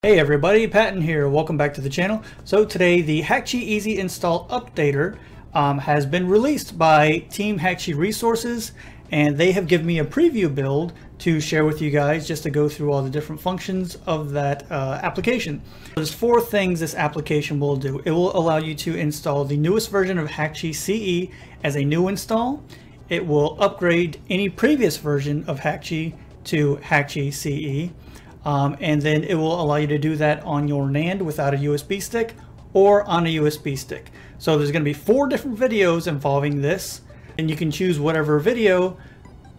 Hey everybody, Patton here. Welcome back to the channel. So today the Hakchi Easy Install Updater has been released by Team Hakchi Resources, and they have given me a preview build to share with you guys just to go through all the different functions of that application. There's 4 things this application will do. It will allow you to install the newest version of Hakchi CE as a new install. It will upgrade any previous version of Hakchi to Hakchi CE. And then it will allow you to do that on your NAND without a USB stick or on a USB stick. So there's going to be 4 different videos involving this, and you can choose whatever video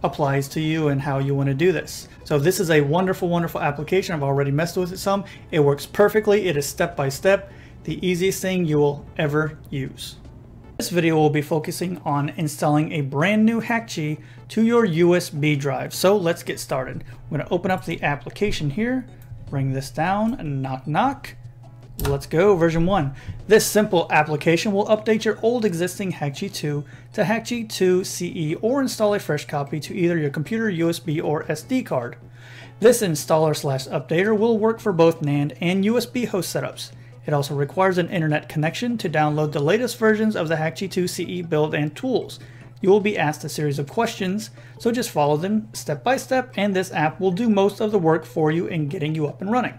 applies to you and how you want to do this. So this is a wonderful, wonderful application. I've already messed with it some. It works perfectly. It is step by step, the easiest thing you will ever use. This video will be focusing on installing a brand new Hakchi to your USB drive. So let's get started. I'm going to open up the application here, bring this down, knock knock. Let's go, version 1. This simple application will update your old existing Hakchi 2 to Hakchi 2 CE or install a fresh copy to either your computer, USB, or SD card. This installer/updater will work for both NAND and USB host setups. It also requires an internet connection to download the latest versions of the Hakchi 2 CE build and tools. You will be asked a series of questions, so just follow them step by step, and this app will do most of the work for you in getting you up and running.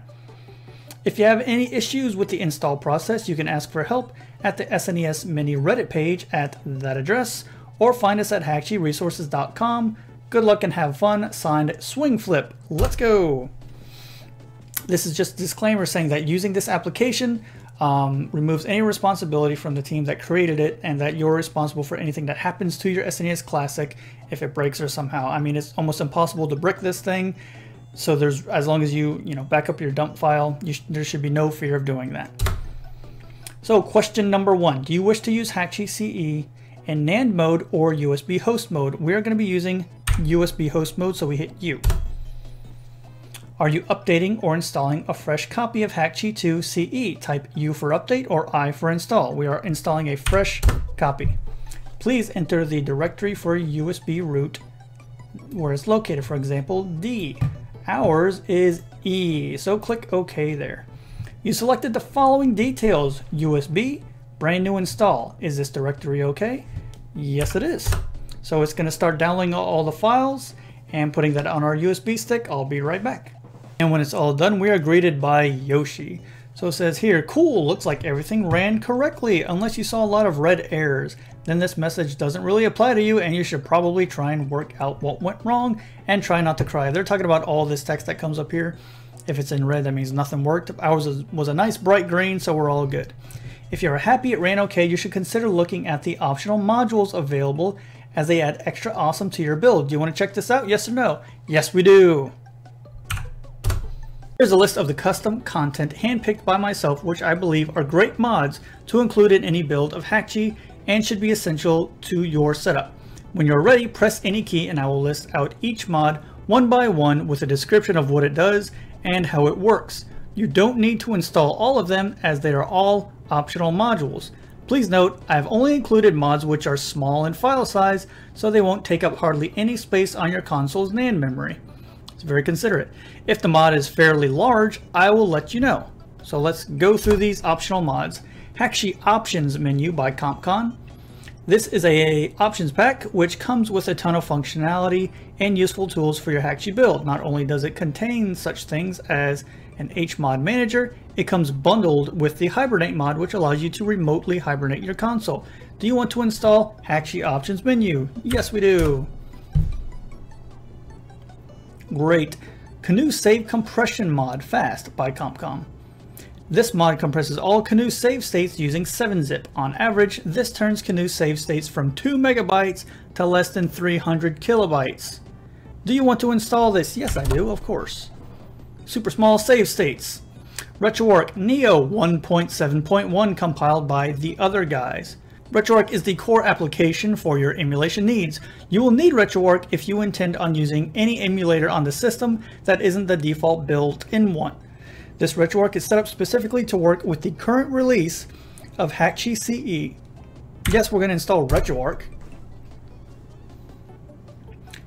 If you have any issues with the install process, you can ask for help at the SNES Mini Reddit page at that address, or find us at HakchiResources.com. Good luck and have fun. Signed, Swing Flip. Let's go! This is just a disclaimer saying that using this application removes any responsibility from the team that created it, and that you're responsible for anything that happens to your SNES Classic if it breaks or somehow. I mean, it's almost impossible to brick this thing, so there's, as long as you back up your dump file, there should be no fear of doing that. So question number 1, do you wish to use Hakchi CE in NAND mode or USB host mode? We're going to be using USB host mode, so we hit U. Are you updating or installing a fresh copy of Hakchi 2 CE? Type U for update or I for install. We are installing a fresh copy. Please enter the directory for USB root where it's located, for example, D. Ours is E, so click OK there. You selected the following details: USB, brand new install. Is this directory okay? Yes, it is. So it's going to start downloading all the files and putting that on our USB stick. I'll be right back. And when it's all done, we are greeted by Yoshi. So it says here, cool, looks like everything ran correctly, unless you saw a lot of red errors. Then this message doesn't really apply to you, and you should probably try and work out what went wrong and try not to cry. They're talking about all this text that comes up here. If it's in red, that means nothing worked. Ours was a nice bright green, so we're all good. If you're happy it ran okay, you should consider looking at the optional modules available, as they add extra awesome to your build. Do you want to check this out? Yes or no? Yes, we do. Here's a list of the custom content handpicked by myself, which I believe are great mods to include in any build of Hakchi and should be essential to your setup. When you're ready, press any key and I will list out each mod one by one with a description of what it does and how it works. You don't need to install all of them, as they are all optional modules. Please note, I have only included mods which are small in file size, so they won't take up hardly any space on your console's NAND memory. It's very considerate. If the mod is fairly large, I will let you know. So let's go through these optional mods. Hakchi Options menu by CompCon. This is a options pack which comes with a ton of functionality and useful tools for your Hakchi build. Not only does it contain such things as an HMod manager, it comes bundled with the Hibernate mod, which allows you to remotely hibernate your console. Do you want to install Hakchi Options menu? Yes, we do. Great. Canoe Save Compression mod Fast by CompCom. This mod compresses all Canoe save states using 7-zip. On average, this turns Canoe save states from 2 megabytes to less than 300 kilobytes. Do you want to install this? Yes, I do, of course. Super small save states. RetroArch Neo 1.7.1 compiled by the other guys. RetroArch is the core application for your emulation needs. You will need RetroArch if you intend on using any emulator on the system that isn't the default built-in one. This RetroArch is set up specifically to work with the current release of Hakchi CE. Yes, we're going to install RetroArch.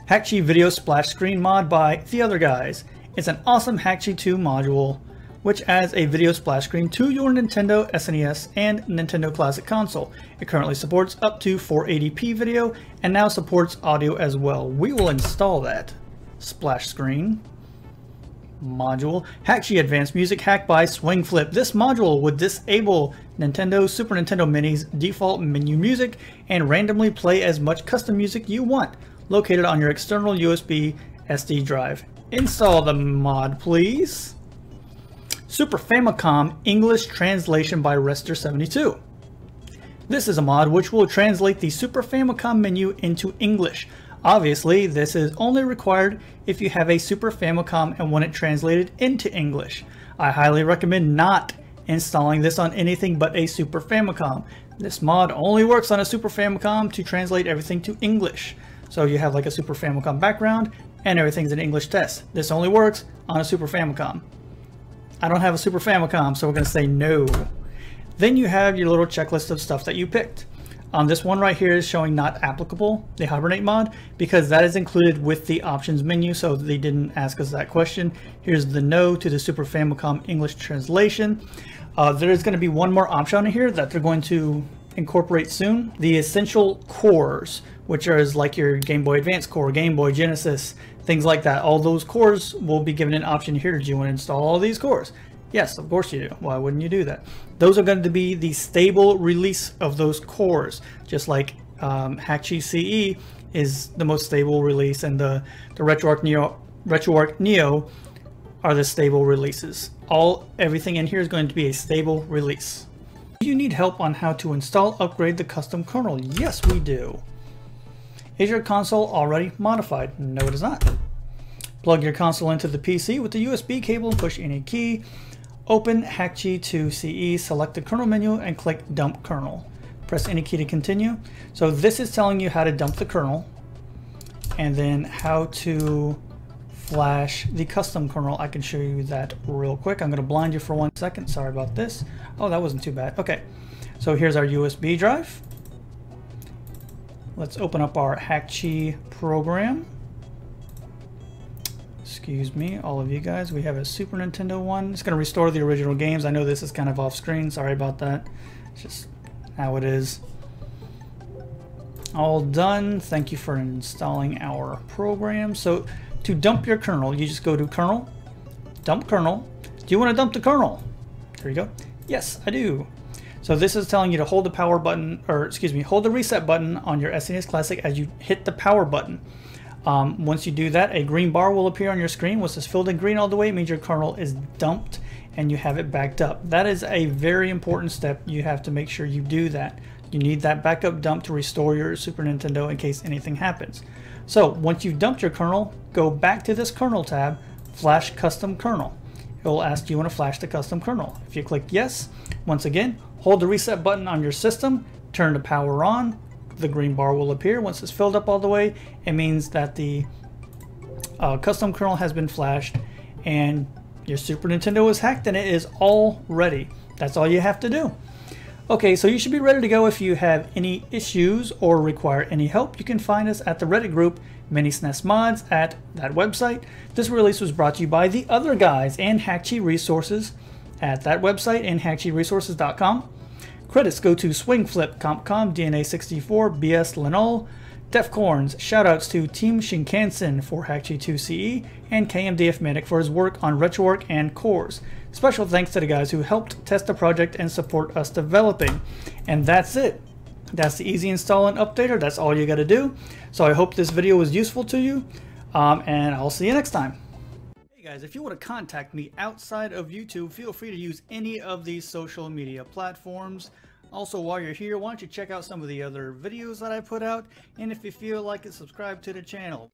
Hakchi Video Splash Screen mod by the other guys. It's an awesome Hakchi 2 module which adds a video splash screen to your Nintendo, SNES, and Nintendo Classic console. It currently supports up to 480p video and now supports audio as well. We will install that splash screen module. Hakchi Advanced Music Hack by Swing Flip. This module would disable Nintendo, Super Nintendo Mini's default menu music and randomly play as much custom music you want, located on your external USB SD drive. Install the mod, please. Super Famicom English Translation by Rester72. This is a mod which will translate the Super Famicom menu into English. Obviously, this is only required if you have a Super Famicom and want it translated into English. I highly recommend not installing this on anything but a Super Famicom. This mod only works on a Super Famicom to translate everything to English. So you have like a Super Famicom background and everything's in English text. This only works on a Super Famicom. I don't have a Super Famicom, so we're going to say no. Then you have your little checklist of stuff that you picked. This one right here is showing not applicable, the Hibernate mod, because that is included with the options menu, so they didn't ask us that question. Here's the no to the Super Famicom English translation. There is going to be one more option here that they're going to incorporate soon. The essential cores, which is like your Game Boy Advance core, Game Boy Genesis, things like that. All those cores will be given an option here. Do you want to install all these cores? Yes, of course you do. Why wouldn't you do that? Those are going to be the stable release of those cores, just like Hakchi CE is the most stable release, and the RetroArch Neo are the stable releases. Everything in here is going to be a stable release. Do you need help on how to install, upgrade the custom kernel? Yes, we do. Is your console already modified? No, it is not. Plug your console into the PC with the USB cable and push any key. Open Hakchi CE, select the kernel menu and click Dump Kernel. Press any key to continue. So this is telling you how to dump the kernel and then how to flash the custom kernel. I can show you that real quick. I'm going to blind you for 1 second. Sorry about this. Oh, that wasn't too bad. Okay, so here's our USB drive. Let's open up our Hakchi program. Excuse me, all of you guys. We have a Super Nintendo one. It's going to restore the original games. I know this is kind of off screen. Sorry about that. It's just how it is. All done. Thank you for installing our program. So to dump your kernel, you just go to Kernel, Dump Kernel. Do you want to dump the kernel? There you go. Yes, I do. So this is telling you to hold the power button, or excuse me, hold the reset button on your SNES Classic as you hit the power button. Once you do that, a green bar will appear on your screen. Once it's filled in green all the way, it means your kernel is dumped and you have it backed up. That is a very important step. You have to make sure you do that. You need that backup dump to restore your Super Nintendo in case anything happens. So once you've dumped your kernel, go back to this kernel tab, flash custom kernel. It will ask, do you want to flash the custom kernel? If you click yes, once again, hold the reset button on your system, turn the power on, the green bar will appear. Once it's filled up all the way, it means that the custom kernel has been flashed and your Super Nintendo is hacked and it is all ready. That's all you have to do. Okay, so you should be ready to go. If you have any issues or require any help, you can find us at the Reddit group Mini SNES Mods at that website. This release was brought to you by the other guys and Hakchi Resources at that website and HakchiResources.com. Credits go to Swingflip, Compcom, DNA64, BS Linol, Defcorns. Shoutouts to Team Shinkansen for Hakchi CE and KMDF Medic for his work on RetroArch and cores. Special thanks to the guys who helped test the project and support us developing. And that's it. That's the easy install and updater. That's all you got to do. So I hope this video was useful to you, and I'll see you next time. Hey guys, if you want to contact me outside of YouTube, feel free to use any of these social media platforms. Also, while you're here, why don't you check out some of the other videos that I put out, and if you feel like it, subscribe to the channel.